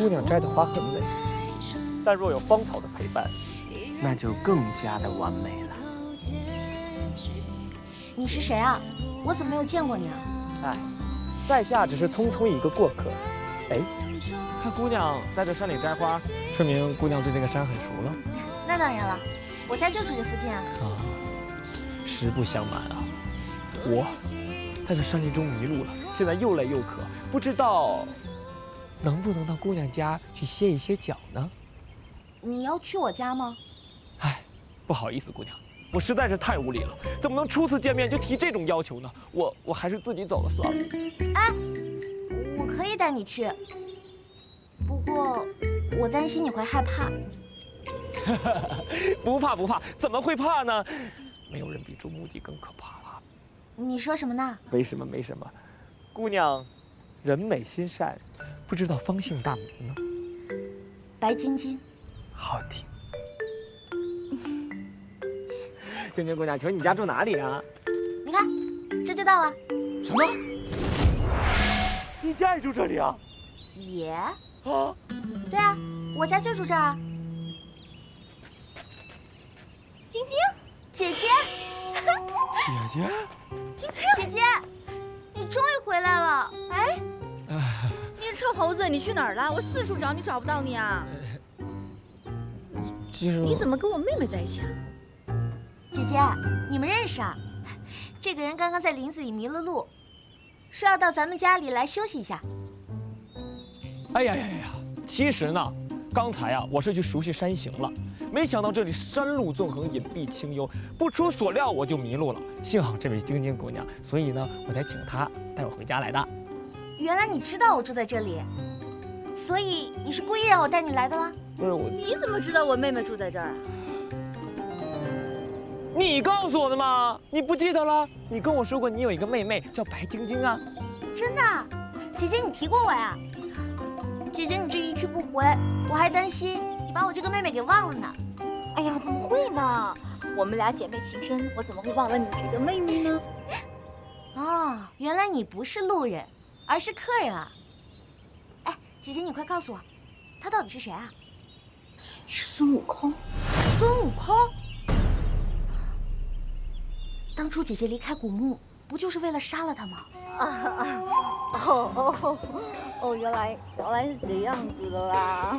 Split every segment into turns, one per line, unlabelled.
姑娘摘的花很美，但若有芳草的陪伴，
那就更加的完美了。
你是谁啊？我怎么没有见过你啊？
哎，在下只是匆匆一个过客。哎，看姑娘在这山里摘花，说明姑娘对这个山很熟了。
那当然了，我家就住这附近啊。
啊，实不相瞒啊，我在这山林中迷路了，现在又累又渴，不知道能不能到姑娘家去歇一歇脚呢？
你要去我家吗？
哎，不好意思，姑娘，我实在是太无礼了，怎么能初次见面就提这种要求呢？我还是自己走了算了。
哎，我可以带你去，不过我担心你会害怕。
不怕不怕，怎么会怕呢？没有人比捉目的更可怕了。
你说什么呢？
没什么没什么，姑娘，人美心善，不知道芳姓大名呢？
白晶晶。
好听。晶晶姑娘，求你家住哪里啊？
你看，这就到了。
什么？你家也住这里啊？
也？
啊？
对啊，我家就住这儿啊。晶晶，姐姐。
姐姐。
晶晶，姐姐，你终于回来了。
哎，你臭猴子，你去哪儿了？我四处找你找不到你啊！
其实
你怎么跟我妹妹在一起啊？
姐姐，你们认识啊？这个人刚刚在林子里迷了路，说要到咱们家里来休息一下。
哎呀呀呀！其实呢，刚才啊，我是去熟悉山形了，没想到这里山路纵横，隐蔽清幽，不出所料我就迷路了。幸好这位晶晶姑娘，所以呢，我才请她带我回家来的。
原来你知道我住在这里，所以你是故意让我带你来的啦？
不是我，
你怎么知道我妹妹住在这儿啊？
你告诉我的吗？你不记得了？你跟我说过你有一个妹妹叫白晶晶啊。
真的？姐姐，你提过我呀？姐姐，你这一去不回，我还担心你把我这个妹妹给忘了呢。
哎呀，怎么会呢？我们俩姐妹情深，我怎么会忘了你这个妹妹呢？
哦，原来你不是路人，而是客人啊！哎，姐姐，你快告诉我，他到底是谁啊？
是孙悟空。
孙悟空？当初姐姐离开古墓，不就是为了杀了他吗？
原来是这样子的啦。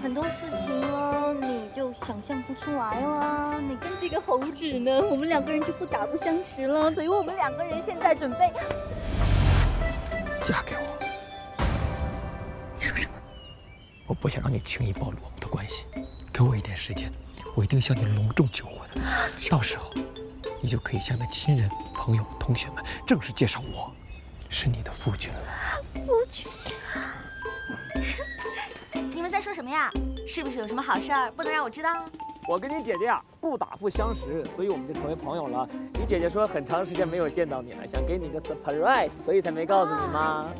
很多事情呢，你就想象不出来啦。你跟这个猴子呢，我们两个人就不打不相识了，所以我们两个人现在准备
嫁给我。
你说什么？
我不想让你轻易暴露我们的关系，给我一点时间，我一定向你隆重求婚。到时候，你就可以向你的亲人、朋友、同学们正式介绍我是你的夫君了。
夫君？
你们在说什么呀？是不是有什么好事儿不能让我知道啊？
我跟你姐姐呀，不打不相识，所以我们就成为朋友了。你姐姐说很长时间没有见到你了，想给你个 surprise， 所以才没告诉你吗？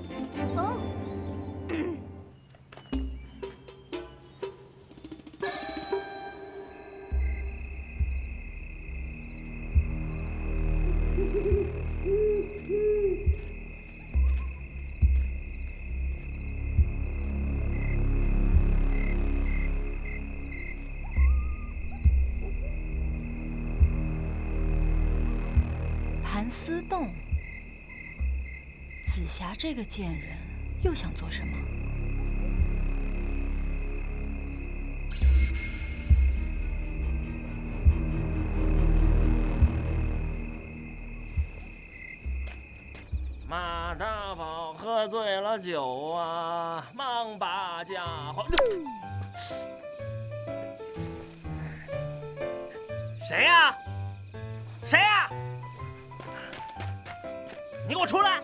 盘丝洞，紫霞这个贱人又想做什么？
马大宝喝醉了酒啊，忙把家伙。谁呀？谁呀？你给我出来！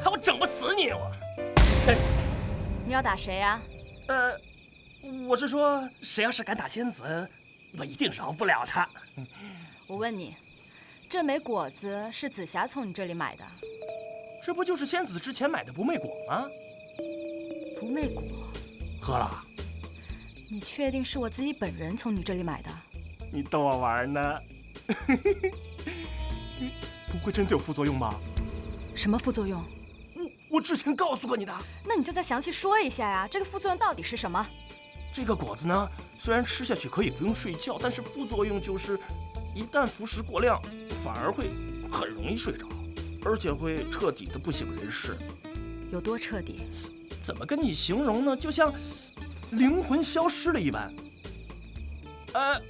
我整不死你！我。
你要打谁呀？
我是说，谁要是敢打仙子，我一定饶不了他。
我问你，这枚果子是紫霞从你这里买的？
这不就是仙子之前买的不昧果吗？
不昧果？
喝了。
你确定是我自己本人从你这里买的？
你逗我玩呢？不会真的有副作用吧？
什么副作用？
我之前告诉过你的。
那你就再详细说一下呀，这个副作用到底是什么？
这个果子呢，虽然吃下去可以不用睡觉，但是副作用就是，一旦服食过量，反而会很容易睡着，而且会彻底的不省人事。
有多彻底？
怎么跟你形容呢？就像灵魂消失了一般。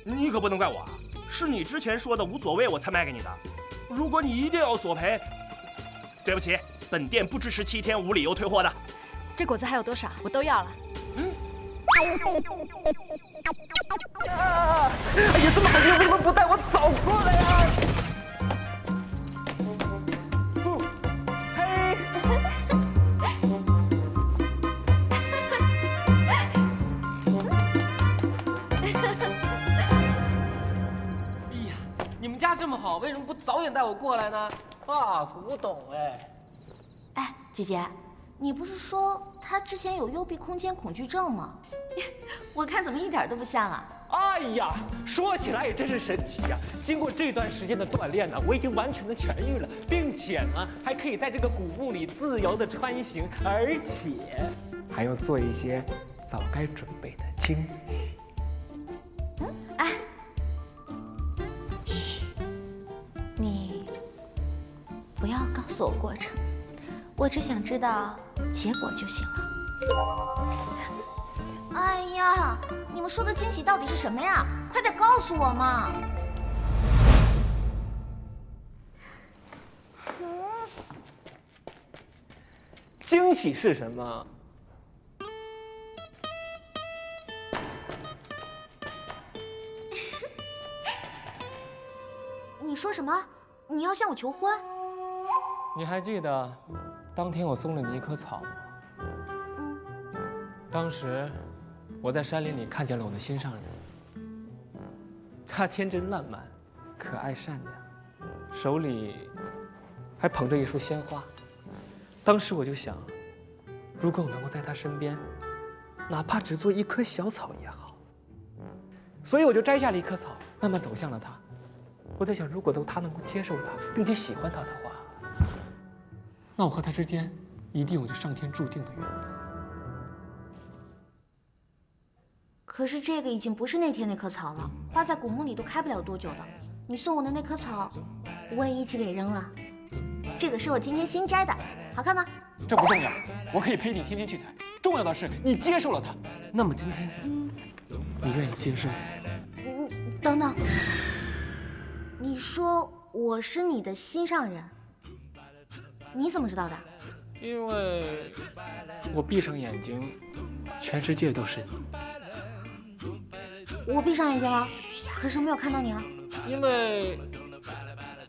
你可不能怪我啊，是你之前说的无所谓，我才卖给你的。如果你一定要索赔，对不起，本店不支持7天无理由退货的。
这果子还有多少？我都要了。
哎呀，这么好，你为什么不带我走过来呀？嘿。
哎呀，你们家这么好，为什么不早点带我过来呢？
啊，古董哎。
哎，姐姐，你不是说他之前有幽闭空间恐惧症吗？我看怎么一点都不像啊！
哎呀，说起来也真是神奇呀！经过这段时间的锻炼呢，我已经完全的痊愈了，并且呢，还可以在这个古墓里自由的穿行，而且还要做一些早该准备的惊喜。
哎，嘘，你不要告诉我过程，我只想知道结果就行了。哎呀，你们说的惊喜到底是什么呀？快点告诉我嘛！
惊喜是什么？
你说什么？你要向我求婚？
你还记得当天我送了你一棵草吗？当时我在山林里看见了我的心上人，他天真烂漫，可爱善良，手里还捧着一束鲜花。当时我就想，如果我能够在他身边，哪怕只做一棵小草也好。所以我就摘下了一棵草，慢慢走向了他。我在想，如果他能够接受他，并且喜欢他的话，那我和他之间一定有着上天注定的缘分。
可是这个已经不是那天那棵草了，花在古墓里都开不了多久的。你送我的那棵草，我也一起给扔了。这个是我今天新摘的，好看吗？
这不重要，我可以陪你天天去采。重要的是你接受了它。那么今天，你愿意接受？
等等，你说我是你的心上人，你怎么知道的？
因为我闭上眼睛，全世界都是你。
我闭上眼睛了，可是没有看到你啊。
因为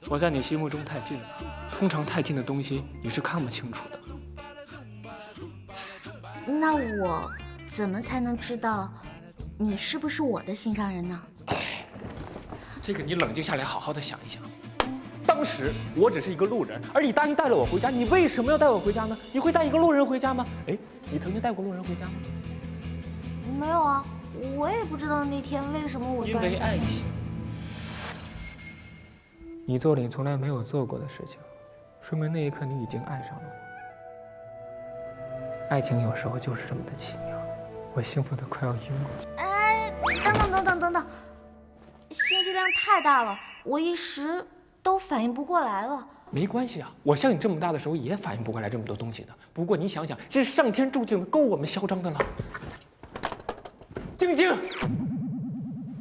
我在你心目中太近了，通常太近的东西你是看不清楚的。
那我怎么才能知道你是不是我的心上人呢？
这个你冷静下来，好好的想一想。当时我只是一个路人，而你答应带了我回家，你为什么要带我回家呢？你会带一个路人回家吗？哎，你曾经带过路人回家吗？
没有啊，我也不知道那天为什么我
因为爱情。你做了你从来没有做过的事情，说明那一刻你已经爱上了我。爱情有时候就是这么的奇妙，我幸福的快要晕过去。
哎，等等，信息量太大了，我一时都反应不过来了。
没关系啊，我像你这么大的时候也反应不过来这么多东西的。不过你想想，这是上天注定的，够我们嚣张的了。晶晶，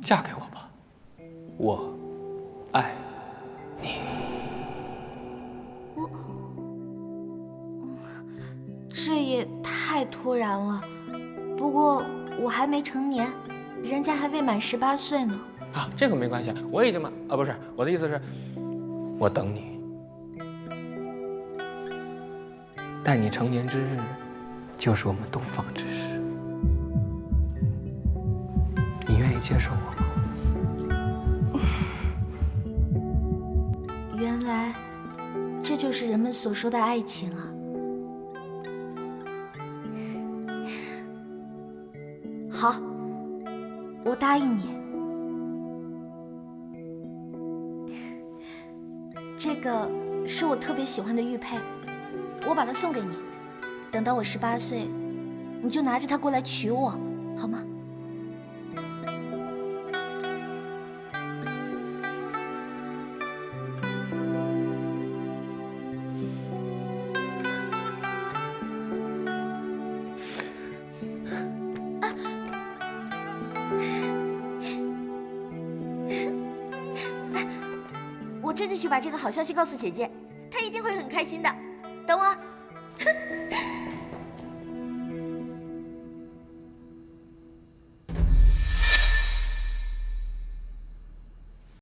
嫁给我吧，我爱你。
这也太突然了，不过我还没成年，人家还未满18岁呢。
啊，这个没关系，我已经满啊，不是，我的意思是，我等你，待你成年之日，就是我们洞房之时。你愿意接受我吗？
原来，这就是人们所说的爱情啊！好，我答应你。这个是我特别喜欢的玉佩，我把它送给你。等到我18岁，你就拿着它过来娶我，好吗？我这就去把这个好消息告诉姐姐，她一定会很开心的。